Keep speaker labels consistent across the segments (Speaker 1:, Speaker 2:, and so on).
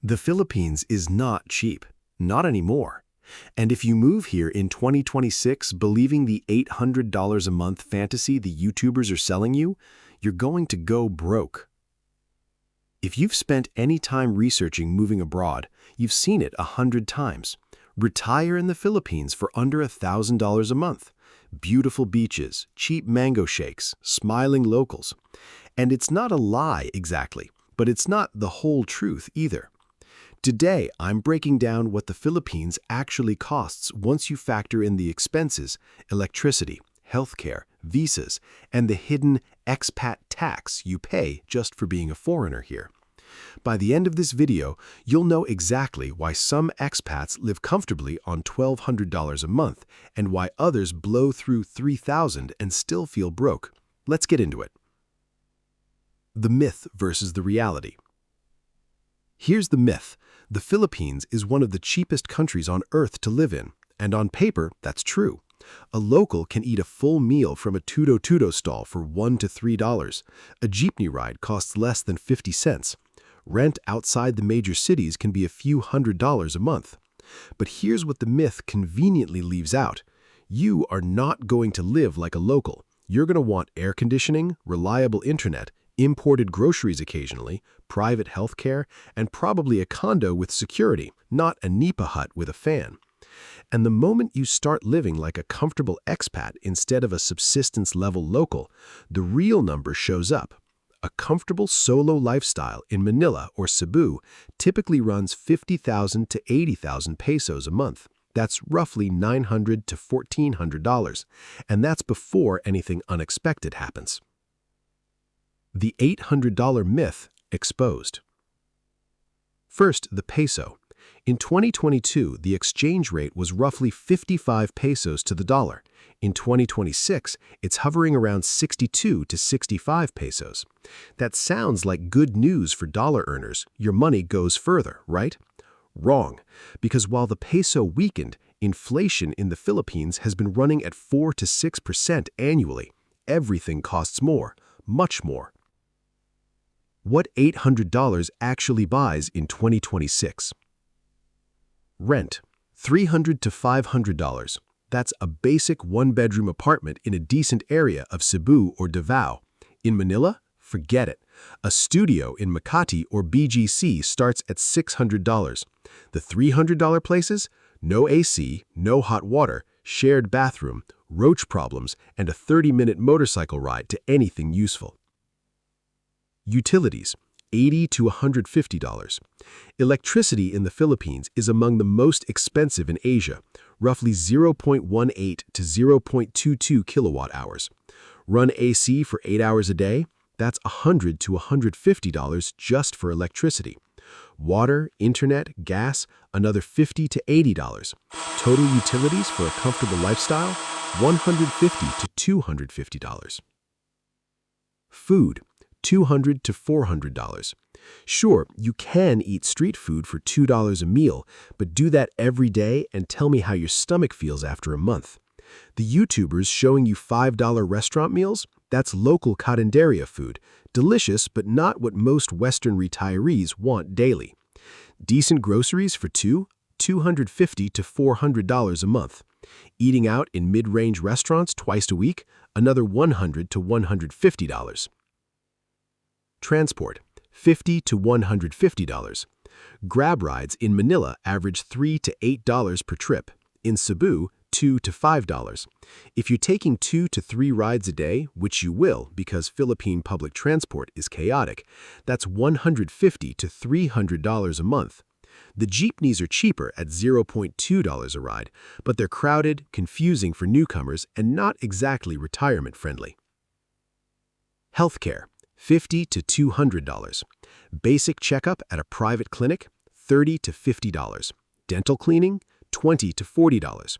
Speaker 1: The Philippines is not cheap, not anymore. And if you move here in 2026 believing the $800 a month fantasy the YouTubers are selling you, you're going to go broke. If you've spent any time researching moving abroad, you've seen it 100 times. Retire in the Philippines for under $1,000 a month. Beautiful beaches, cheap mango shakes, smiling locals. And it's not a lie exactly, but it's not the whole truth either. Today, I'm breaking down what the Philippines actually costs once you factor in the expenses, electricity, healthcare, visas, and the hidden expat tax you pay just for being a foreigner here. By the end of this video, you'll know exactly why some expats live comfortably on $1,200 a month and why others blow through $3,000 and still feel broke. Let's get into it. The myth versus the reality. Here's the myth. The Philippines is one of the cheapest countries on earth to live in, and on paper, that's true. A local can eat a full meal from a tudo-tudo stall for $1 to $3. A jeepney ride costs less than 50 cents. Rent outside the major cities can be a few $100s a month. But here's what the myth conveniently leaves out. You are not going to live like a local. You're going to want air conditioning, reliable internet, imported groceries occasionally, private health care, and probably a condo with security, not a nipa hut with a fan. And the moment you start living like a comfortable expat instead of a subsistence-level local, the real number shows up. A comfortable solo lifestyle in Manila or Cebu typically runs 50,000 to 80,000 pesos a month. That's roughly $900 to $1,400, and that's before anything unexpected happens. The $800 myth exposed. First, the peso. In 2022, the exchange rate was roughly 55 pesos to the dollar. In 2026, it's hovering around 62 to 65 pesos. That sounds like good news for dollar earners. Your money goes further, right? Wrong, because while the peso weakened, inflation in the Philippines has been running at 4 to 6% annually. Everything costs more, much more. What $800 actually buys in 2026? Rent, $300 to $500. That's a basic one-bedroom apartment in a decent area of Cebu or Davao. In Manila, forget it. A studio in Makati or BGC starts at $600. The $300 places? No AC, no hot water, shared bathroom, roach problems, and a 30-minute motorcycle ride to anything useful. Utilities, $80 to $150. Electricity in the Philippines is among the most expensive in Asia, roughly 0.18 to 0.22 kilowatt hours. Run AC for 8 hours a day? That's $100 to $150 just for electricity. Water, internet, gas, another $50 to $80. Total utilities for a comfortable lifestyle? $150 to $250. Food, $200 to $400. Sure, you can eat street food for $2 a meal, but do that every day and tell me how your stomach feels after a month. The YouTubers showing you $5 restaurant meals? That's local carinderia food. Delicious, but not what most Western retirees want daily. Decent groceries for $250 to $400 a month. Eating out in mid-range restaurants twice a week? Another $100 to $150. Transport, $50 to $150. Grab rides in Manila average $3 to $8 per trip. In Cebu, $2 to $5. If you're taking 2 to 3 rides a day, which you will because Philippine public transport is chaotic, that's $150 to $300 a month. The jeepneys are cheaper at $0.2 a ride, but they're crowded, confusing for newcomers, and not exactly retirement-friendly. Healthcare, $50 to $200. Basic checkup at a private clinic, $30 to $50. Dental cleaning, $20 to $40.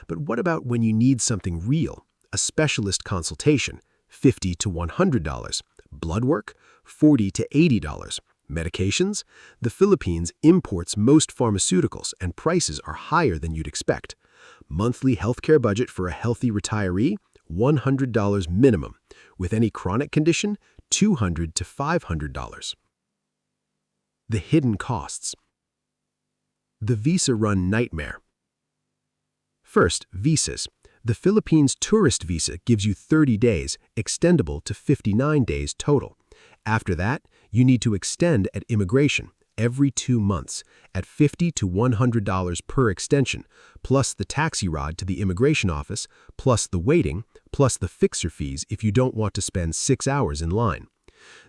Speaker 1: But what about when you need something real? A specialist consultation, $50 to $100. Blood work, $40 to $80. Medications? The Philippines imports most pharmaceuticals and prices are higher than you'd expect. Monthly healthcare budget for a healthy retiree? $100 minimum. With any chronic condition, $200 to $500. The hidden costs. The visa run nightmare. First, visas. The Philippines tourist visa gives you 30 days, extendable to 59 days total. After that, you need to extend at immigration every 2 months at $50 to $100 per extension, plus the taxi ride to the immigration office, plus the waiting, plus the fixer fees if you don't want to spend 6 hours in line.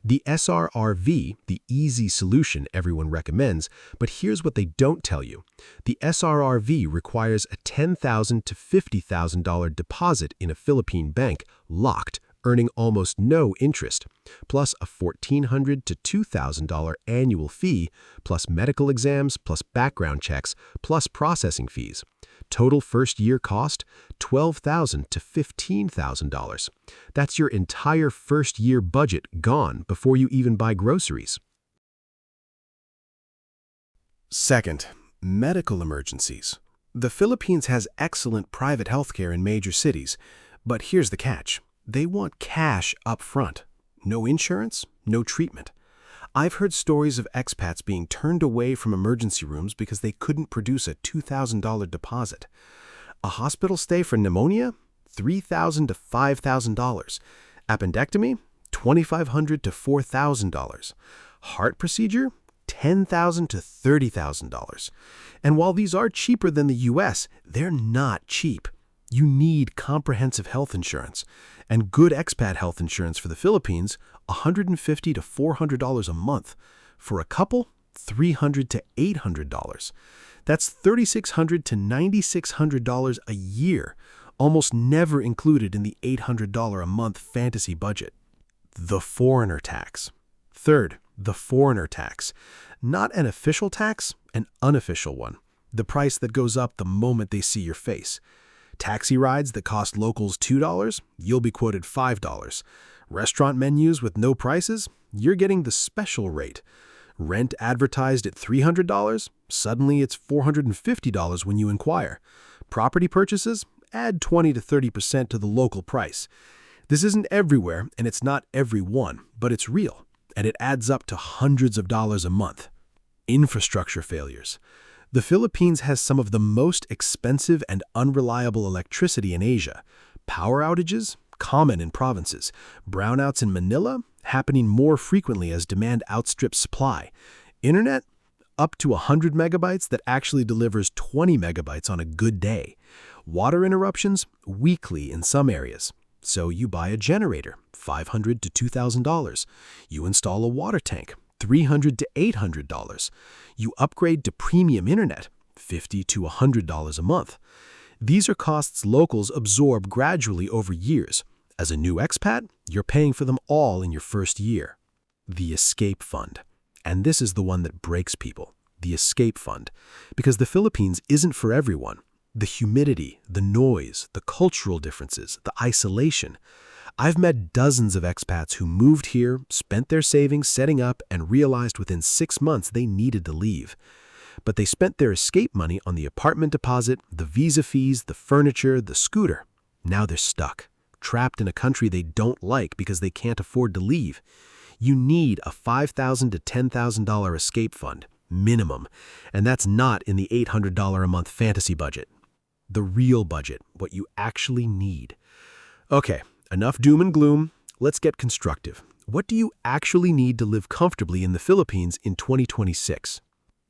Speaker 1: The SRRV, the easy solution everyone recommends, but here's what they don't tell you. The SRRV requires a $10,000 to $50,000 deposit in a Philippine bank, locked, earning almost no interest, plus a $1,400 to $2,000 annual fee, plus medical exams, plus background checks, plus processing fees. Total first-year cost, $12,000 to $15,000. That's your entire first-year budget gone before you even buy groceries. Second, medical emergencies. The Philippines has excellent private healthcare in major cities, but here's the catch. They want cash up front. No insurance, no treatment. I've heard stories of expats being turned away from emergency rooms because they couldn't produce a $2,000 deposit. A hospital stay for pneumonia? $3,000 to $5,000. Appendectomy? $2,500 to $4,000. Heart procedure? $10,000 to $30,000. And while these are cheaper than the US, they're not cheap. You need comprehensive health insurance, and good expat health insurance for the Philippines, $150 to $400 a month. For a couple, $300 to $800. That's $3,600 to $9,600 a year, almost never included in the $800 a month fantasy budget. The foreigner tax. Third, the foreigner tax. Not an official tax, an unofficial one. The price that goes up the moment they see your face. Taxi rides that cost locals $2, you'll be quoted $5. Restaurant menus with no prices, you're getting the special rate. Rent advertised at $300, suddenly it's $450 when you inquire. Property purchases, add 20 to 30% to the local price. This isn't everywhere, and it's not everyone, but it's real, and it adds up to hundreds of dollars a month. Infrastructure failures. The Philippines has some of the most expensive and unreliable electricity in Asia. Power outages, common in provinces. Brownouts in Manila, happening more frequently as demand outstrips supply. Internet, up to 100 megabytes that actually delivers 20 megabytes on a good day. Water interruptions, weekly in some areas. So you buy a generator, $500 to $2,000. You install a water tank, $300 to $800. You upgrade to premium internet, $50 to $100 a month. These are costs locals absorb gradually over years. As a new expat, you're paying for them all in your first year. The escape fund. And this is the one that breaks people. The escape fund. Because the Philippines isn't for everyone. The humidity, the noise, the cultural differences, the isolation. I've met dozens of expats who moved here, spent their savings setting up, and realized within 6 months they needed to leave. But they spent their escape money on the apartment deposit, the visa fees, the furniture, the scooter. Now they're stuck, trapped in a country they don't like because they can't afford to leave. You need a $5,000 to $10,000 escape fund, minimum, and that's not in the $800 a month fantasy budget. The real budget, what you actually need. Okay. Enough doom and gloom, let's get constructive. What do you actually need to live comfortably in the Philippines in 2026?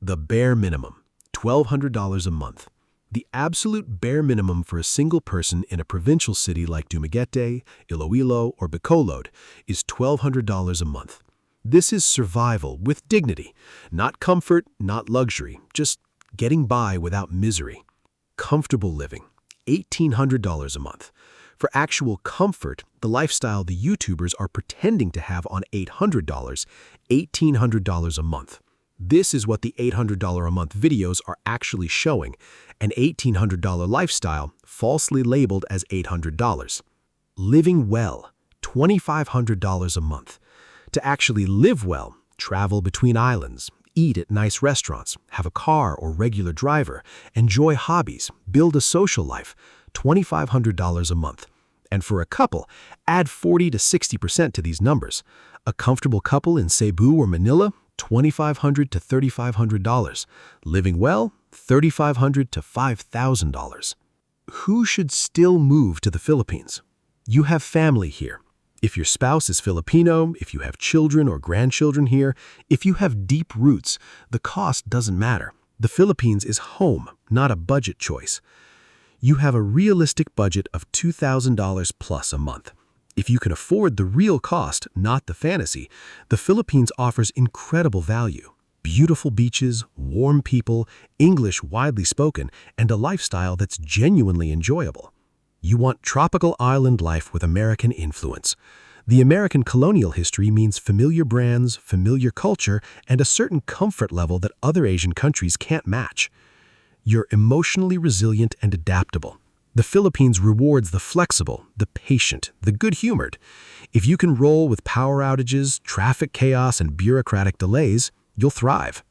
Speaker 1: The bare minimum, $1,200 a month. The absolute bare minimum for a single person in a provincial city like Dumaguete, Iloilo, or Bacolod is $1,200 a month. This is survival with dignity, not comfort, not luxury, just getting by without misery. Comfortable living, $1,800 a month. For actual comfort, the lifestyle the YouTubers are pretending to have on $800, $1,800 a month. This is what the $800 a month videos are actually showing, an $1,800 lifestyle falsely labeled as $800. Living well, $2,500 a month. To actually live well, travel between islands, eat at nice restaurants, have a car or regular driver, enjoy hobbies, build a social life, $2,500 a month. And for a couple, add 40 to 60% to these numbers. A comfortable couple in Cebu or Manila, $2,500 to $3,500. Living well, $3,500 to $5,000. Who should still move to the Philippines? You have family here. If your spouse is Filipino, if you have children or grandchildren here, if you have deep roots, the cost doesn't matter. The Philippines is home, not a budget choice. You have a realistic budget of $2,000 plus a month. If you can afford the real cost, not the fantasy, the Philippines offers incredible value. Beautiful beaches, warm people, English widely spoken, and a lifestyle that's genuinely enjoyable. You want tropical island life with American influence. The American colonial history means familiar brands, familiar culture, and a certain comfort level that other Asian countries can't match. You're emotionally resilient and adaptable. The Philippines rewards the flexible, the patient, the good-humored. If you can roll with power outages, traffic chaos, and bureaucratic delays, you'll thrive.